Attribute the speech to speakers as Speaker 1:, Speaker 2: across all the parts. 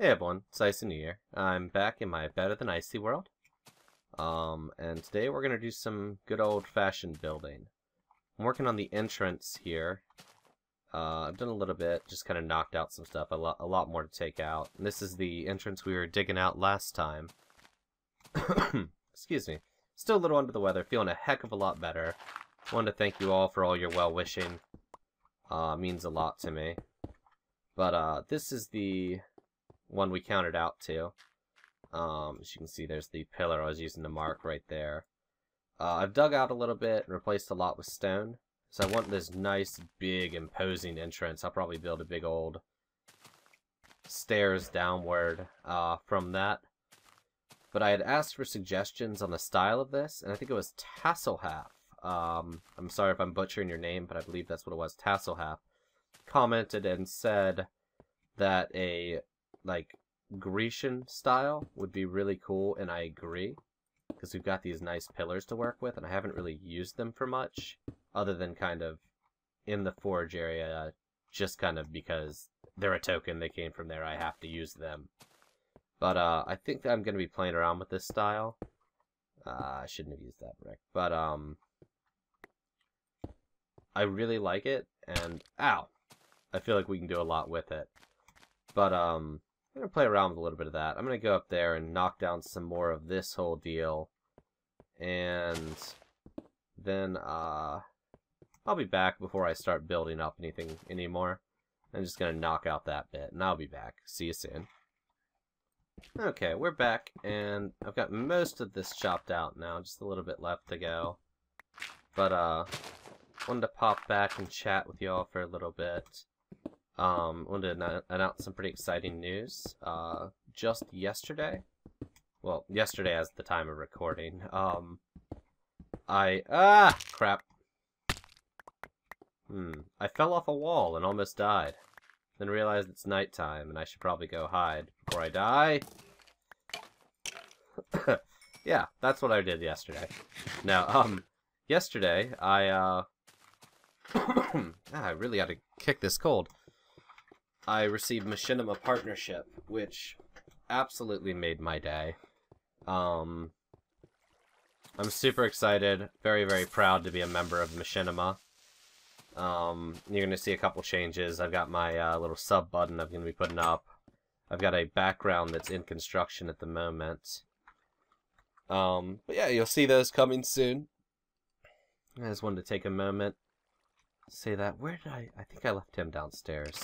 Speaker 1: Hey everyone, it's IcyNewYear. I'm back in my Better Than Icy world. And today we're gonna do some good old-fashioned building. I'm working on the entrance here. I've done a little bit, just kind of knocked out some stuff, a lot more to take out. And this is the entrance we were digging out last time. Excuse me. Still a little under the weather, feeling a heck of a lot better. Wanted to thank you all for all your well-wishing. Means a lot to me. But this is the one we counted out to. As you can see, there's the pillar I was using to mark right there. I've dug out a little bit and replaced a lot with stone. So I want this nice, big, imposing entrance. I'll probably build a big old stairs downward from that. But I had asked for suggestions on the style of this, and I think it was Tasselhalf. I'm sorry if I'm butchering your name, but I believe that's what it was. Tasselhalf commented and said that a Grecian style would be really cool, and I agree, because we've got these nice pillars to work with, and I haven't really used them for much, other than kind of in the forge area, just kind of because they're a token, they came from there, I have to use them. But I think that I'm going to be playing around with this style. I shouldn't have used that brick, but I really like it, and ow! I feel like we can do a lot with it. But I'm going to play around with a little bit of that. I'm going to go up there and knock down some more of this whole deal. And then I'll be back before I start building up anything anymore. I'm just going to knock out that bit, and I'll be back. See you soon. Okay, we're back, and I've got most of this chopped out now. Just a little bit left to go. But wanted to pop back and chat with y'all for a little bit. Wanted to announce some pretty exciting news. Just yesterday, well, yesterday as the time of recording, crap. I fell off a wall and almost died. Then realized it's nighttime and I should probably go hide before I die. Yeah, that's what I did yesterday. Now, yesterday, I really got to kick this cold. I received Machinima Partnership, which absolutely made my day. I'm super excited, very, very proud to be a member of Machinima. You're going to see a couple changes. I've got my little sub button I'm going to be putting up. I've got a background that's in construction at the moment. But yeah, you'll see those coming soon. I just wanted to take a moment to say that. Where did I think I left him downstairs.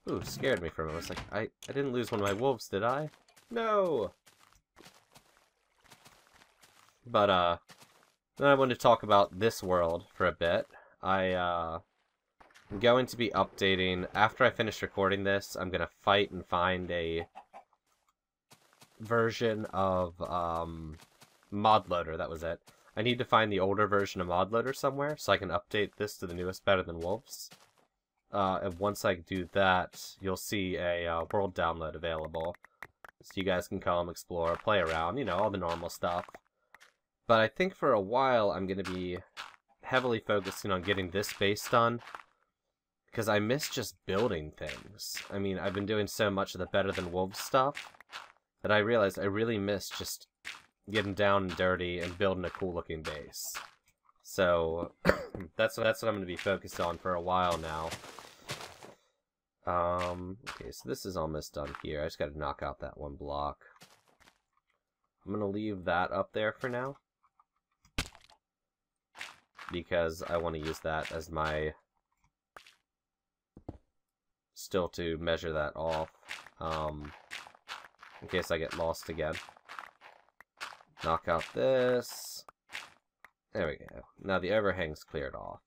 Speaker 1: Ooh, scared me for a moment. It's like, I didn't lose one of my wolves, did I? No! But, then I wanted to talk about this world for a bit. I'm going to be updating, after I finish recording this, I'm gonna fight and find a version of, ModLoader, that was it. I need to find the older version of ModLoader somewhere, so I can update this to the newest Better Than Wolves. And once I do that, you'll see a world download available. So you guys can come, explore, play around, you know, all the normal stuff. But I think for a while I'm going to be heavily focusing on getting this base done. Because I miss just building things. I mean, I've been doing so much of the Better Than Wolves stuff that I realized I really miss just getting down and dirty and building a cool looking base. So that's what I'm going to be focused on for a while now. Okay, so this is almost done here. I just got to knock out that one block. I'm going to leave that up there for now, because I want to use that as my, still to measure that off, in case I get lost again. Knock out this. There we go. Now the overhang's cleared off.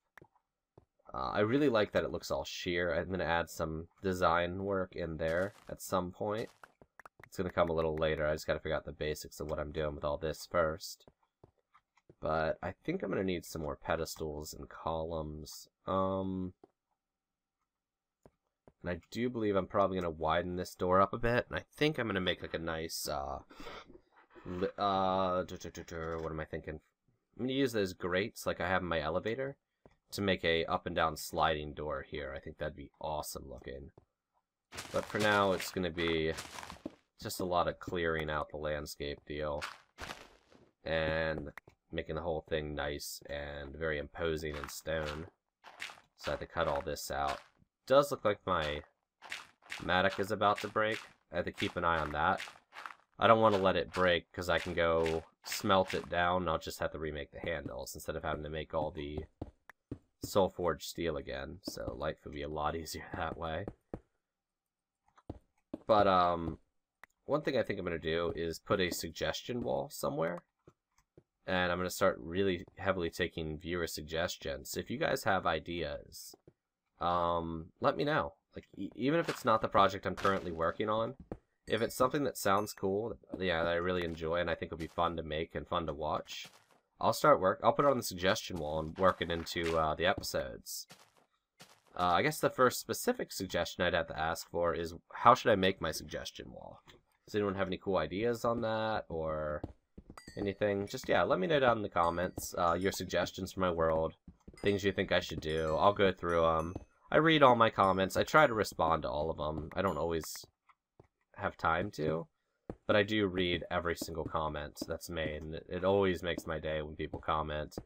Speaker 1: I really like that it looks all sheer. I'm going to add some design work in there at some point. It's going to come a little later. I just got to figure out the basics of what I'm doing with all this first. But I think I'm going to need some more pedestals and columns. And I do believe I'm probably going to widen this door up a bit. And I think I'm going to make like a nice, what am I thinking? I'm going to use those grates like I have in my elevator to make a up and down sliding door here. I think that'd be awesome looking. But for now, it's going to be just a lot of clearing out the landscape deal. And making the whole thing nice and very imposing in stone. So I have to cut all this out. Does look like my mattock is about to break. I have to keep an eye on that. I don't want to let it break because I can go smelt it down and I'll just have to remake the handles instead of having to make all the soul forged steel again. So life would be a lot easier that way. But one thing I think I'm going to do is put a suggestion wall somewhere. And I'm going to start really heavily taking viewer suggestions. If you guys have ideas, let me know. Like, even if it's not the project I'm currently working on, if it's something that sounds cool, yeah, that I really enjoy and I think will be fun to make and fun to watch, I'll put it on the suggestion wall and work it into the episodes. I guess the first specific suggestion I'd have to ask for is, how should I make my suggestion wall? Does anyone have any cool ideas on that, or anything? Just, yeah, let me know down in the comments your suggestions for my world, things you think I should do. I'll go through them. I read all my comments. I try to respond to all of them. I don't always have time to, but I do read every single comment that's made, and it always makes my day when people comment.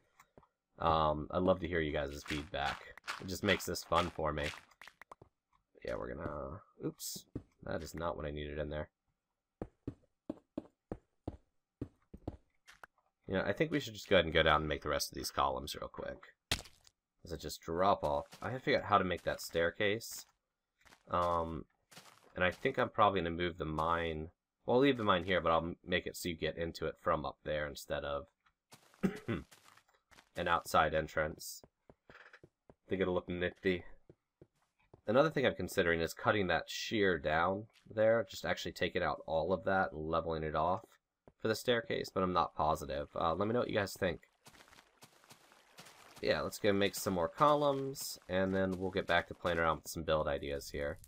Speaker 1: I love to hear you guys' feedback. It just makes this fun for me. Yeah, we're gonna... Oops. That is not what I needed in there. You know, I think we should just go ahead and go down and make the rest of these columns real quick. As I just drop off. I have to figure out how to make that staircase. And I think I'm probably going to move the mine. Well, I'll leave the mine here, but I'll make it so you get into it from up there instead of an outside entrance. I think it'll look nifty. Another thing I'm considering is cutting that shear down there. Just actually taking out all of that and leveling it off for the staircase, but I'm not positive. Let me know what you guys think. Yeah, let's go make some more columns, and then we'll get back to playing around with some build ideas here.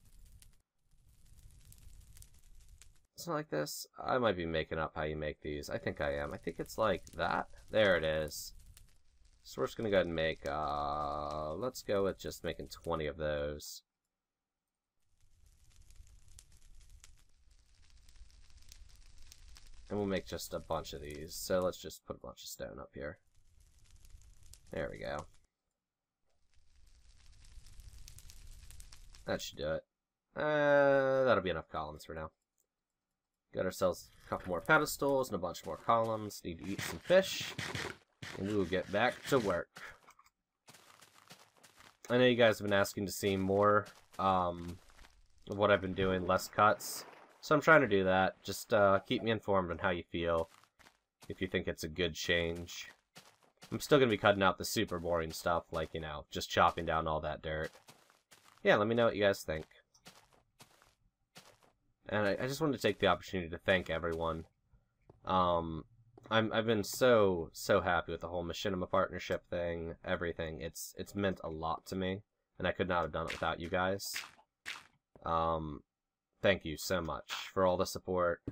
Speaker 1: Something like this. I might be making up how you make these. I think I am. I think it's like that. There it is. So we're just going to go ahead and make, let's go with just making 20 of those. And we'll make just a bunch of these. So let's just put a bunch of stone up here. There we go. That should do it. That'll be enough columns for now. Got ourselves a couple more pedestals and a bunch more columns. Need to eat some fish. And we will get back to work. I know you guys have been asking to see more of what I've been doing, less cuts. So I'm trying to do that. Just keep me informed on how you feel. If you think it's a good change. I'm still going to be cutting out the super boring stuff, like, you know, just chopping down all that dirt. Yeah, let me know what you guys think. And I just wanted to take the opportunity to thank everyone. I've been so happy with the whole Machinima partnership thing, everything. It's meant a lot to me, and I could not have done it without you guys. Thank you so much for all the support,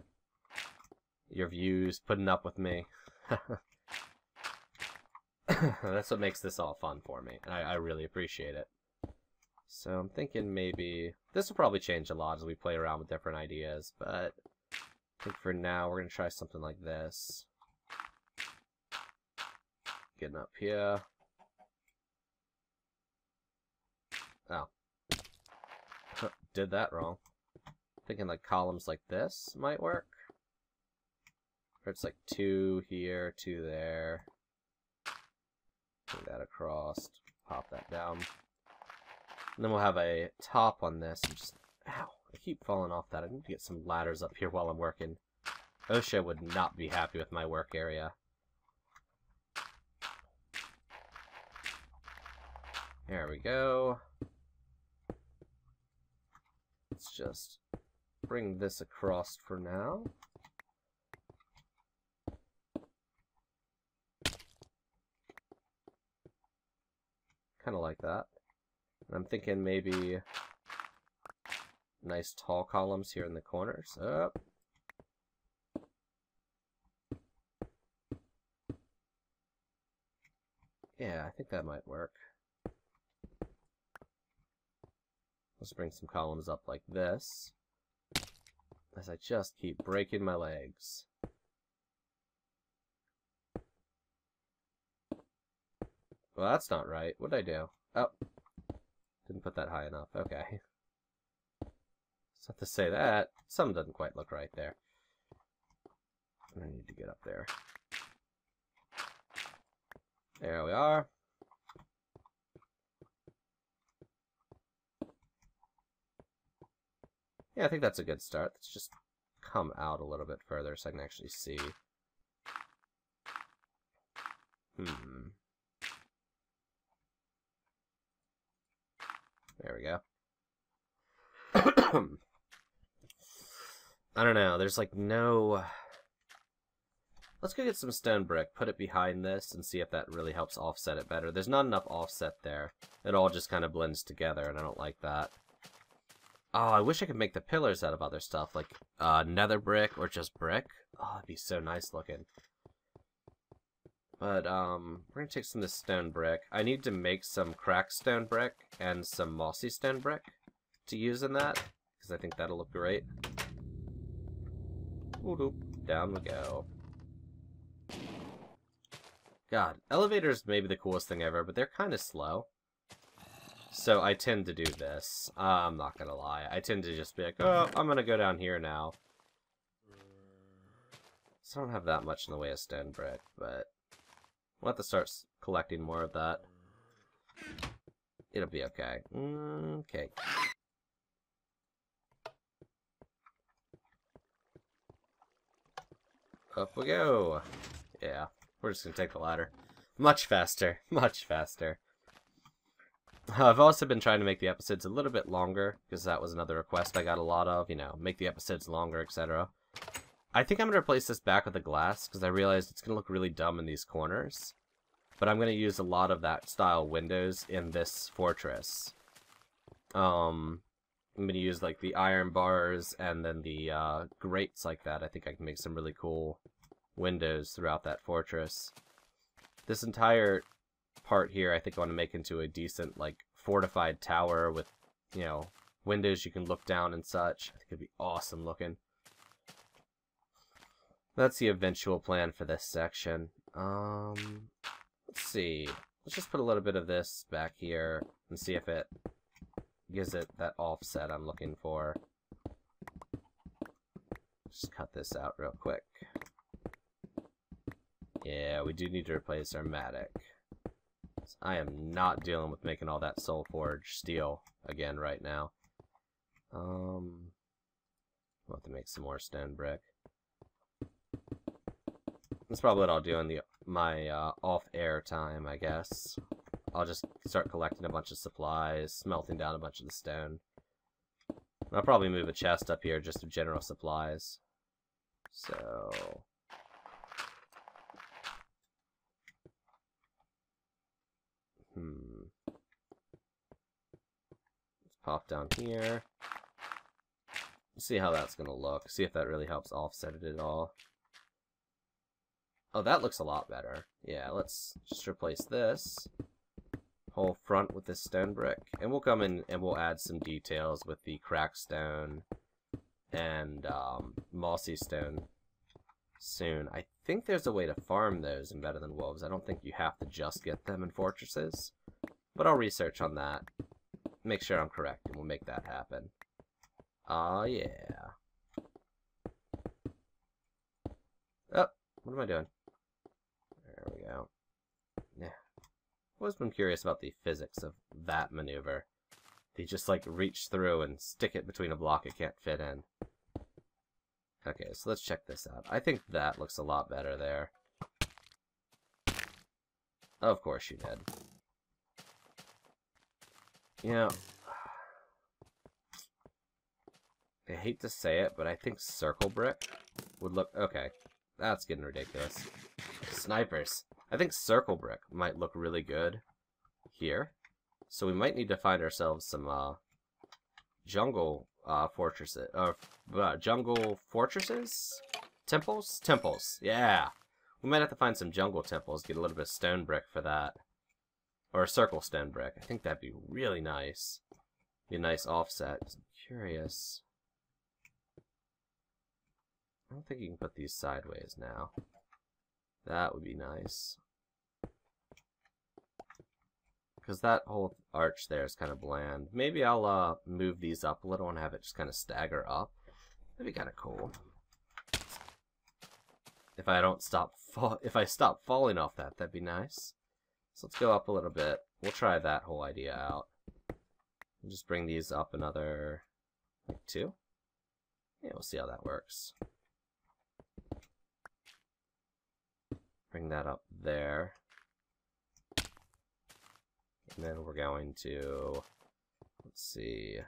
Speaker 1: your views, putting up with me. That's what makes this all fun for me, and I really appreciate it. So I'm thinking maybe this will probably change a lot as we play around with different ideas, but I think for now we're going to try something like this. Getting up here. Oh. Did that wrong. Thinking like columns like this might work. Or it's like 2 here, 2 there. Bring that across. Pop that down. And then we'll have a top on this. And just, ow, I keep falling off that. I need to get some ladders up here while I'm working. OSHA would not be happy with my work area. There we go. Let's just bring this across for now. Kind of like that. And I'm thinking maybe nice tall columns here in the corners. Up. Yeah, I think that might work. Let's bring some columns up like this. As I just keep breaking my legs. Well, that's not right. What'd I do? Oh. Didn't put that high enough. Okay. Just have to say that. Something doesn't quite look right there. I need to get up there. There we are. Yeah, I think that's a good start. Let's just come out a little bit further so I can actually see. There we go. I don't know, there's like no... Let's go get some stone brick, put it behind this, and see if that really helps offset it better. There's not enough offset there. It all just kind of blends together, and I don't like that. Oh, I wish I could make the pillars out of other stuff, like nether brick or just brick. Oh, that'd be so nice looking. But, we're gonna take some of this stone brick. I need to make some cracked stone brick and some mossy stone brick to use in that, because I think that'll look great. Ooh, down we go. God, elevators may be the coolest thing ever, but they're kind of slow. So I tend to do this. I'm not gonna lie. I tend to just be like, oh, I'm gonna go down here now. So I don't have that much in the way of stone brick, but we'll have to start collecting more of that. It'll be okay. Okay. Up we go. Yeah, we're just gonna take the ladder. Much faster. Much faster. I've also been trying to make the episodes a little bit longer, because that was another request I got a lot of, you know, make the episodes longer, etc. I think I'm going to replace this back with a glass, because I realized it's going to look really dumb in these corners. But I'm going to use a lot of that style windows in this fortress. I'm going to use, like, the iron bars and then the grates like that. I think I can make some really cool windows throughout that fortress. This entire part here I think I want to make into a decent, like, fortified tower with, you know, windows you can look down and such. I think it'd be awesome looking. That's the eventual plan for this section. Let's see. Let's just put a little bit of this back here and see if it gives it that offset I'm looking for. Just cut this out real quick. Yeah, we do need to replace our matic. I am not dealing with making all that soul forge steel again right now. We'll have to make some more stone brick. That's probably what I'll do in my off-air time, I guess. I'll just start collecting a bunch of supplies, smelting down a bunch of the stone. I'll probably move a chest up here just of general supplies. So... Let's pop down here. Let's see how that's gonna look. See if that really helps offset it at all. Oh, that looks a lot better. Yeah, let's just replace this whole front with this stone brick. And we'll come in and we'll add some details with the cracked stone and mossy stone soon. I think there's a way to farm those in Better Than Wolves. I don't think you have to just get them in fortresses. But I'll research on that. Make sure I'm correct, and we'll make that happen. Oh, yeah. Oh, what am I doing? There we go. Yeah. I've always been curious about the physics of that maneuver. They just, like, reach through and stick it between a block it can't fit in. Okay, so let's check this out. I think that looks a lot better there. Of course you did. You know, I hate to say it, but I think circle brick would look... Okay, that's getting ridiculous. Snipers. I think circle brick might look really good here. So we might need to find ourselves some jungle fortresses. Jungle fortresses? Temples? Temples, yeah. We might have to find some jungle temples, get a little bit of stone brick for that. Or a circle stone brick. I think that'd be really nice. Be a nice offset. I'm curious. I don't think you can put these sideways now. That would be nice. Because that whole arch there is kind of bland. Maybe I'll move these up a little and have it just kind of stagger up. That'd be kind of cool. If I don't stop if I stop falling off that, that'd be nice. So let's go up a little bit. We'll try that whole idea out. We'll just bring these up another, like 2. Yeah, we'll see how that works. Bring that up there. And then we're going to, let's see.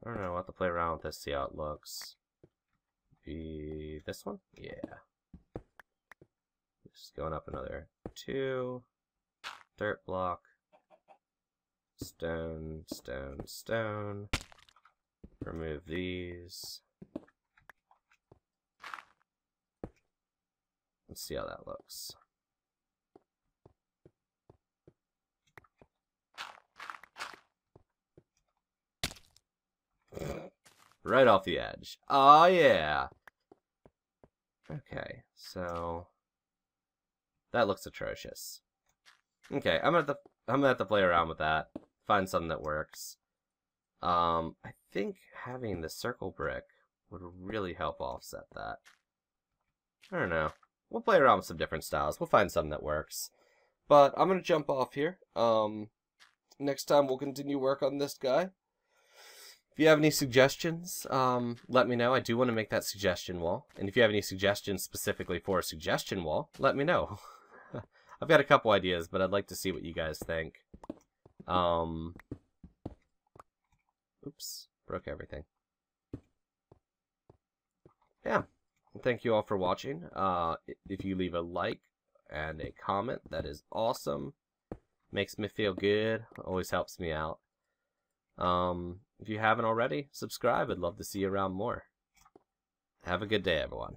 Speaker 1: I don't know, I'll have to play around with this, see how it looks. Be this one? Yeah. Just going up another 2. Dirt block. Stone, stone, stone. Remove these. Let's see how that looks. Right off the edge. Oh yeah. Okay, so that looks atrocious. Okay, I'm gonna have to play around with that. Find something that works. I think having the circle brick would really help offset that. I don't know. We'll play around with some different styles. We'll find something that works. But I'm gonna jump off here. Next time we'll continue work on this guy. If you have any suggestions, let me know. I do want to make that suggestion wall. And if you have any suggestions specifically for a suggestion wall, let me know. I've got a couple ideas, but I'd like to see what you guys think. Oops, broke everything. Yeah, thank you all for watching. If you leave a like and a comment, that is awesome. Makes me feel good. Always helps me out. If you haven't already, subscribe. I'd love to see you around more. Have a good day, everyone.